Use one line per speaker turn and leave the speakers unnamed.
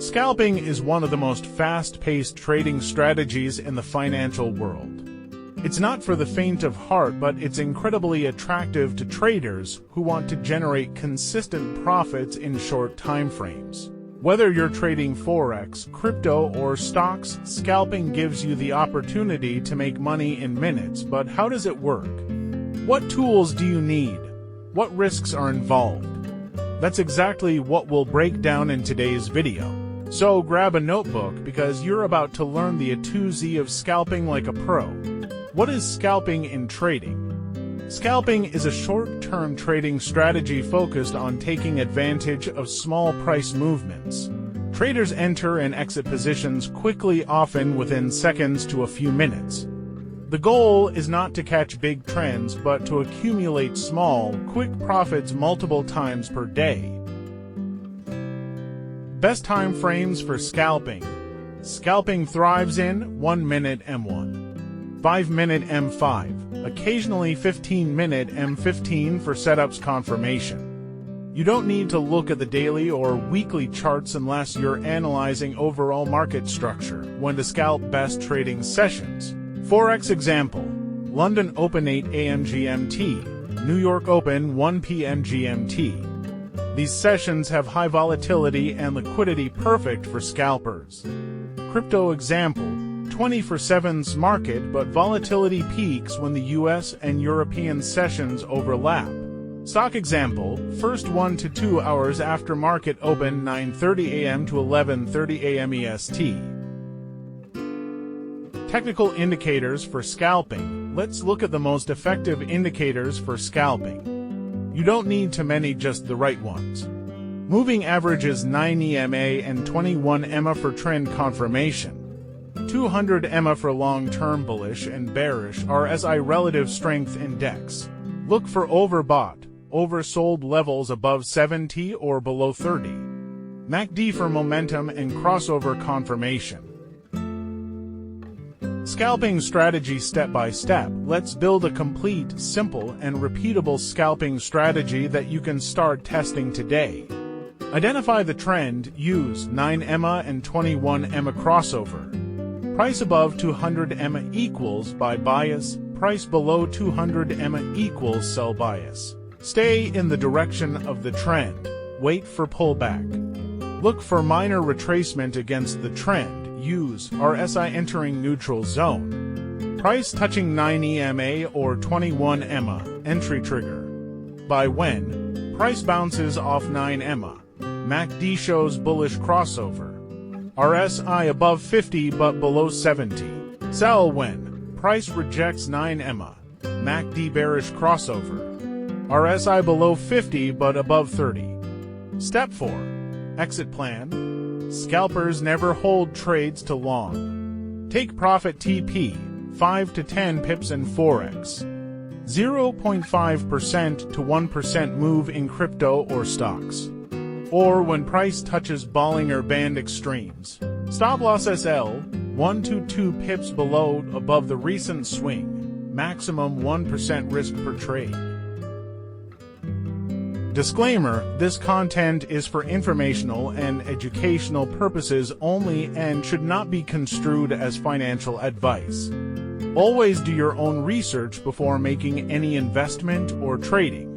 Scalping is one of the most fast-paced trading strategies in the financial world. It's not for the faint of heart, but it's incredibly attractive to traders who want to generate consistent profits in short time frames. Whether you're trading Forex, crypto, or stocks, scalping gives you the opportunity to make money in minutes. But how does it work? What tools do you need? What risks are involved? That's exactly what we'll break down in today's video. So grab a notebook because you're about to learn the A to Z of scalping like a pro. What is scalping in trading? Scalping is a short-term trading strategy focused on taking advantage of small price movements. Traders enter and exit positions quickly, often within seconds to a few minutes. The goal is not to catch big trends, but to accumulate small, quick profits multiple times per day. Best time frames for scalping. Scalping thrives in 1-minute M1, 5-minute M5, occasionally 15-minute M15 for setups confirmation. You don't need to look at the daily or weekly charts unless you're analyzing overall market structure when to scalp best trading sessions. Forex example: London Open 8 a.m. GMT, New York Open 1 p.m. GMT. These sessions have high volatility and liquidity, perfect for scalpers. Crypto example: 24/7's market, but volatility peaks when the US and European sessions overlap. Stock example: first 1 to 2 hours after market open, 9:30 a.m. to 11:30 a.m. EST. Technical indicators for scalping. Let's look at the most effective indicators for scalping. You don't need too many, just the right ones. Moving averages 9 EMA and 21 EMA for trend confirmation. 200 EMA for long-term bullish and bearish RSI relative strength index. Look for overbought, oversold levels above 70 or below 30. MACD for momentum and crossover confirmation. Scalping strategy step by step. Let's build a complete, simple, and repeatable scalping strategy that you can start testing today. Identify the trend. Use 9 EMA and 21 EMA crossover. Price above 200 EMA equals buy bias. Price below 200 EMA equals sell bias. Stay in the direction of the trend. Wait for pullback. Look for minor retracement against the trend. Use RSI entering neutral zone. Price touching 9 EMA or 21 EMA, entry trigger. Buy when price bounces off 9 EMA. MACD shows bullish crossover. RSI above 50 but below 70. Sell when price rejects 9 EMA. MACD bearish crossover. RSI below 50 but above 30. Step 4. Exit plan. Scalpers never hold trades to long. Take profit TP, 5 to 10 pips in Forex. 0.5% to 1% move in crypto or stocks. Or when price touches Bollinger Band extremes. Stop loss SL, 1 to 2 pips below above the recent swing. Maximum 1% risk per trade. Disclaimer: this content is for informational and educational purposes only and should not be construed as financial advice. Always do your own research before making any investment or trading.